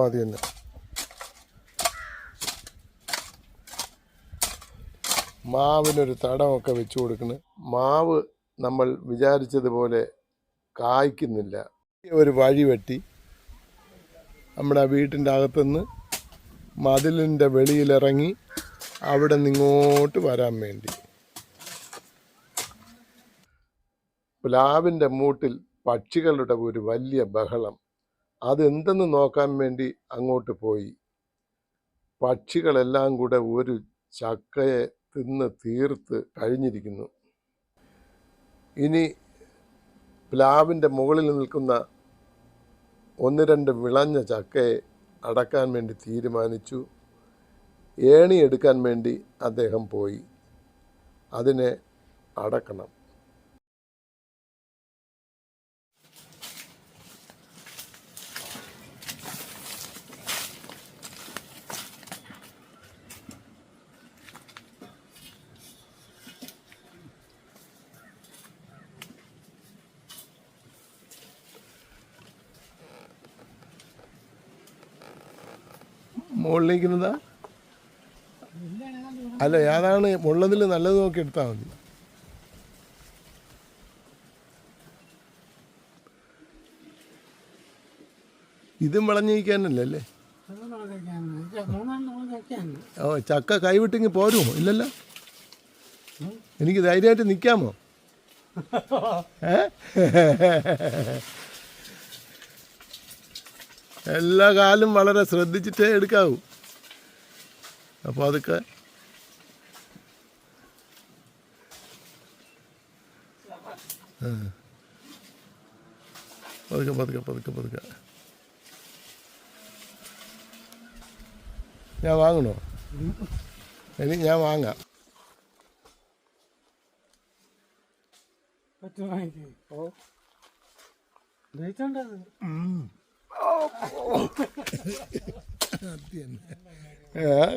അത് തന്നെ. മാവിനൊരു തടമൊക്കെ വെച്ച് കൊടുക്കണം. മാവ് നമ്മൾ വിചാരിച്ചതുപോലെ കായ്ക്കുന്നില്ല. ഒരു വഴി വെട്ടി നമ്മുടെ വീട്ടിൻ്റെ അകത്തുനിന്ന് മതിലിൻ്റെ വെളിയിലിറങ്ങി അവിടെ നിന്നിങ്ങോട്ട് വരാൻ വേണ്ടി. പ്ലാവിൻ്റെ മൂട്ടിൽ പക്ഷികളുടെ ഒരു വലിയ ബഹളം. അതെന്തെന്ന് നോക്കാൻ വേണ്ടി അങ്ങോട്ട് പോയി. പക്ഷികളെല്ലാം കൂടെ ഒരു ചക്കയെ തിന്ന് തീർത്ത് കഴിഞ്ഞിരിക്കുന്നു. ഇനി പ്ലാവിൻ്റെ മുകളിൽ നിൽക്കുന്ന 1-2 വിളഞ്ഞ ചക്കയെ അടക്കാൻ വേണ്ടി തീരുമാനിച്ചു. ഏണി എടുക്കാൻ വേണ്ടി അദ്ദേഹം പോയി. അതിനെ അടക്കണം. മുകളിലേക്കുന്നതാ അല്ല, ഏതാണ് ഉള്ളതിൽ നല്ലത് നോക്കി എടുത്താൽ മതി. ഇതും വിളഞ്ഞിരിക്കാനല്ലേ? ഓ, ചക്ക കൈവിട്ടെങ്കിൽ പോരുമോ? ഇല്ലല്ലോ. എനിക്ക് ധൈര്യമായിട്ട് നിൽക്കാമോ? എല്ലാ കാലം വളരെ ശ്രദ്ധിച്ചിട്ടേ എടുക്കാവൂ. അപ്പോൾ അതൊക്കെ പതുക്കെ പതുക്കെ പതുക്കെ പതുക്കെ. ഞാൻ വാങ്ങണോ? എനിക്ക് ഞാൻ വാങ്ങാം.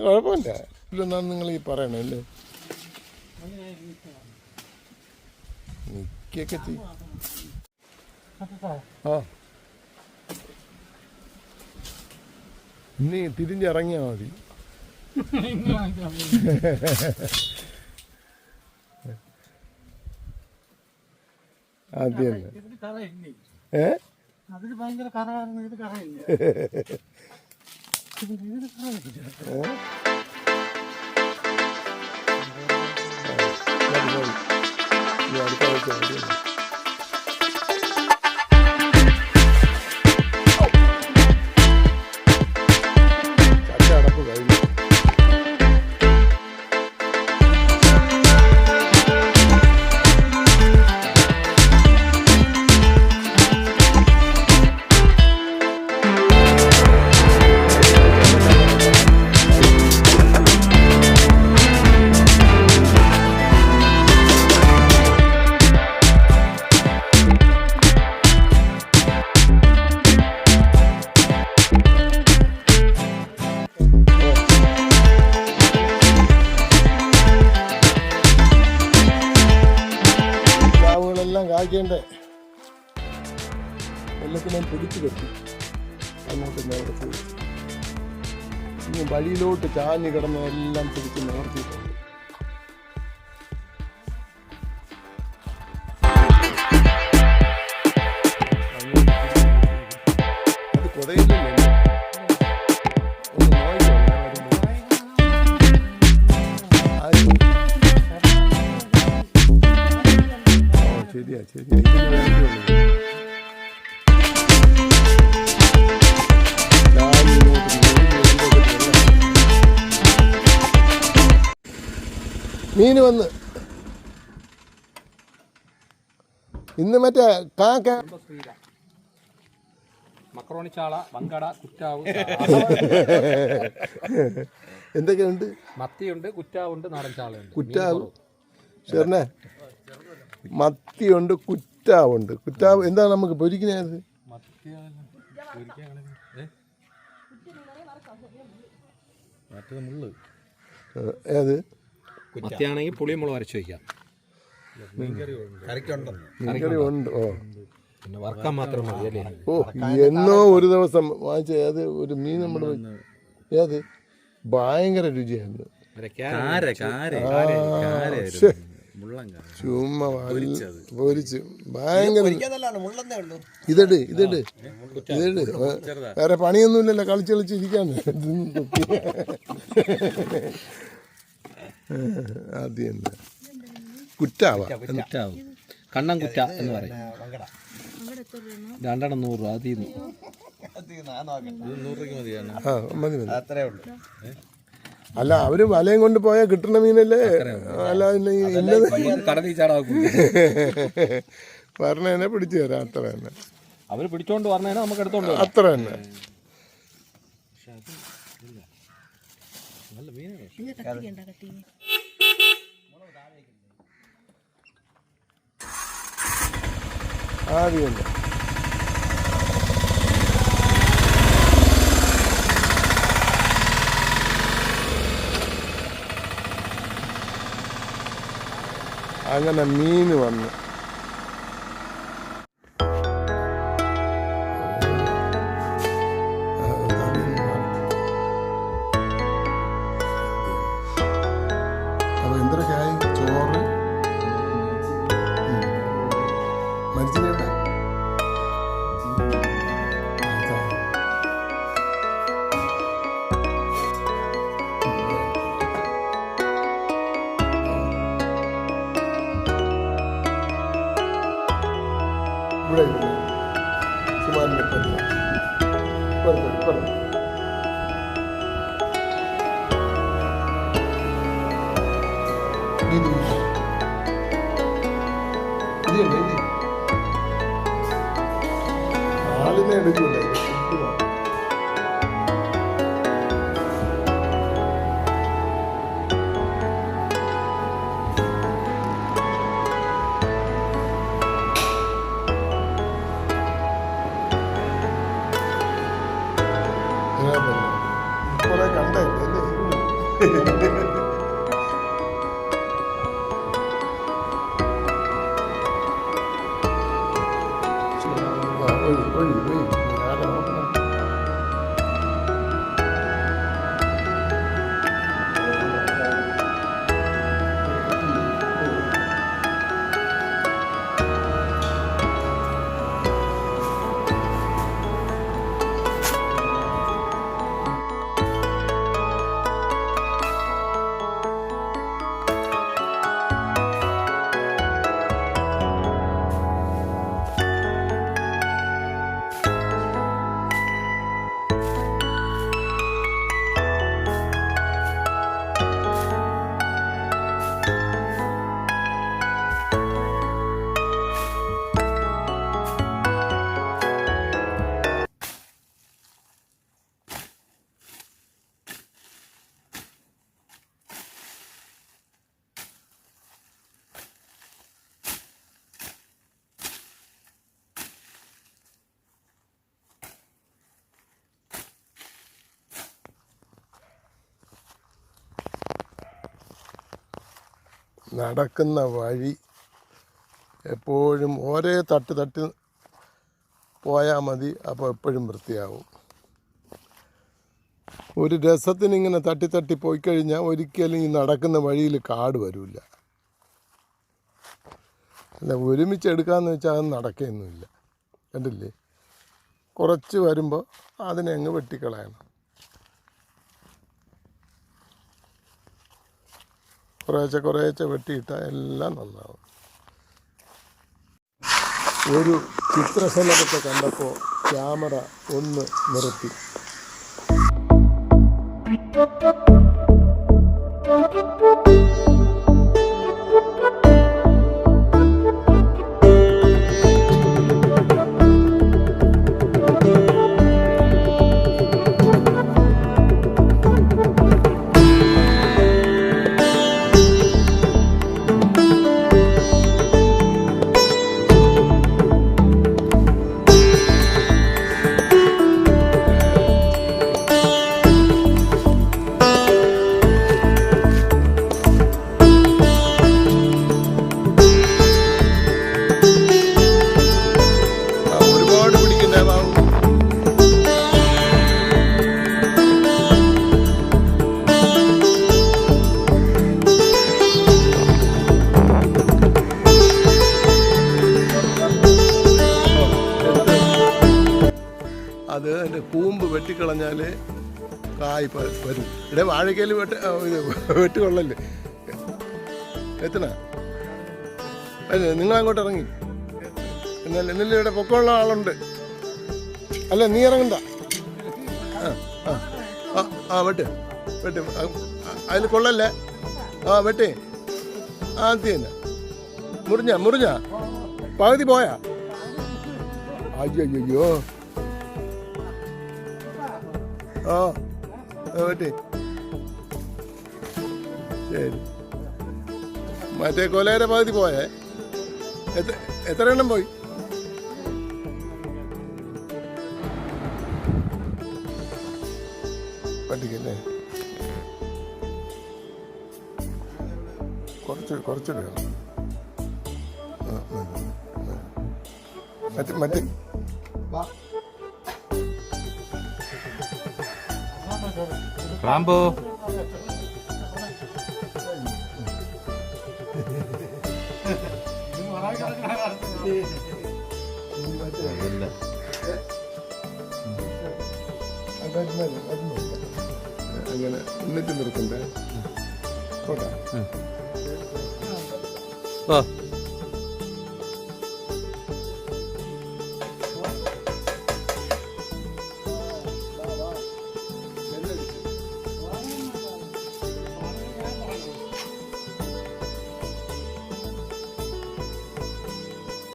കുഴപ്പമില്ല. ഇല്ലെന്നാണ് നിങ്ങൾ ഈ പറയണല്ലേ? നിൽക്കൊക്കെ ചെയ്യും. ആ, ഇനി തിരിഞ്ഞിറങ്ങിയാൽ മതി. അത് തന്നെ. അതിന് ഭയങ്കര കറയായിരുന്നു. ഇത് കറയില്ല. കായ്ക്കേണ്ടേ എല്ലാത്തിനും പിടിച്ചു കെട്ടി അങ്ങോട്ട് നിവർത്തി വെച്ചു. ഇനി വഴിയിലോട്ട് ചാഞ്ഞ് കിടന്നതെല്ലാം പിടിച്ച് നിവർത്തിയിട്ടുണ്ട്. അത് കൊടയില്ലല്ലോ. ഒന്ന് നോക്കിയോ? ശരിയാ ശരിയാ. ഇതിന് വേണ്ടിയുള്ളൂ. മീന് വന്ന് ഇന്ന് മറ്റേ കാക്ക മക്രോണിച്ചാള, വങ്കട, കുറ്റാവ് എന്തൊക്കെയുണ്ട്? മത്തിയുണ്ട്, കുറ്റാവുണ്ട്, നാടൻ ചാളയുണ്ട്. കുറ്റാവ് ചേർന്നേ, മത്തിയുണ്ട്, കുറ്റാവുണ്ട്. കുറ്റാവ് എന്താണ് നമുക്ക് പൊരിക്കുന്നത്? ഏത് മത്തിയാണെങ്കിൽ പുളിമുളക് അരച്ച് വയ്ക്കാം. മീൻകറി ഉണ്ട്. ഓ, പിന്നെ വറക്കാൻ മാത്രം മതി അല്ലേ? ഓ എന്നോ ഒരു ദിവസം വാങ്ങിച്ച ഏത് ഒരു മീൻ നമ്മൾ ഏത് ഭയങ്കര രുചിയായിരുന്നു. ചുമ്മാ പൊരിച്ച് ഭയങ്കര ഇതട് വേറെ പണിയൊന്നുമില്ലല്ലോ, കളിച്ച് കളിച്ചിരിക്കാണ്. ആദ്യം എന്താ കുറ്റാവാ കണ്ണൻ കുറ്റ എന്ന് പറയും. 2 100 രൂപ അതിൽ മതി. അല്ല അവര് വലയും കൊണ്ട് പോയാൽ കിട്ടണ മീനല്ലേ, അല്ല കടലിൽ ചാടാ പറഞ്ഞതിനെ പിടിച്ചു തരാം. അത്ര തന്നെ അവര് പിടിച്ചോണ്ട് പറഞ്ഞാൽ നമുക്ക് എടുത്തോണ്ട് അത്ര തന്നെ. ആദ്യം അങ്ങനെ മീൻ വന്നു. അപ്പൊ എന്തൊക്കെയായി? ചോറ് മരിച്ചിട്ട് ഇവിടെ സുമാരിനെ ആളിനെ എടുക്കൂല. കുറെ കണ്ടല്ലേ നടക്കുന്ന വഴി എപ്പോഴും ഒരേ തട്ട് പോയാൽ മതി. അപ്പോൾ എപ്പോഴും വൃത്തിയാവും. ഒരു രസത്തിന് ഇങ്ങനെ തട്ടി പോയി കഴിഞ്ഞാൽ ഒരിക്കലും ഈ നടക്കുന്ന വഴിയിൽ കാട് വരില്ല. അല്ല ഒരുമിച്ചെടുക്കാമെന്ന് വെച്ചാൽ അത് നടക്കുകയൊന്നുമില്ല. കണ്ടില്ലേ? കുറച്ച് വരുമ്പോൾ അതിനെ അങ്ങ് വെട്ടിക്കളയണം. കുറേശ്ശെ വെട്ടിയിട്ടാൽ എല്ലാം നന്നാവും. ഒരു ചിത്രശലഭത്തെ കണ്ടപ്പോൾ ക്യാമറ ഒന്ന് നിർത്തി. വെട്ടിക്കളഞ്ഞാൽ കായ് വരും. ഇവിടെ വാഴക്കയിൽ വെട്ട് കൊള്ളല്ലേ എത്തണ നിങ്ങൾ അങ്ങോട്ട് ഇറങ്ങി. എന്നാലും ഇവിടെ പൊക്കമുള്ള ആളുണ്ട്. അല്ല നീ ഇറങ്ങണ്ട. വെട്ട് വെട്ട് അതിൽ കൊള്ളല്ലേ. വെട്ടേ ആദ്യം തന്നെ മുറിഞ്ഞ പകുതി പോയാ. അയ്യോ വെട്ടേ. ശരി, മറ്റേ കൊലയുടെ പകുതി പോയേ. എത്ര എണ്ണം പോയി? പറ്റിക്കല്ലേ, കുറച്ചുകൂടെ മറ്റേ റാംബോ അങ്ങനെ എന്നിട്ട് നിർത്തണ്ടേ. ഓ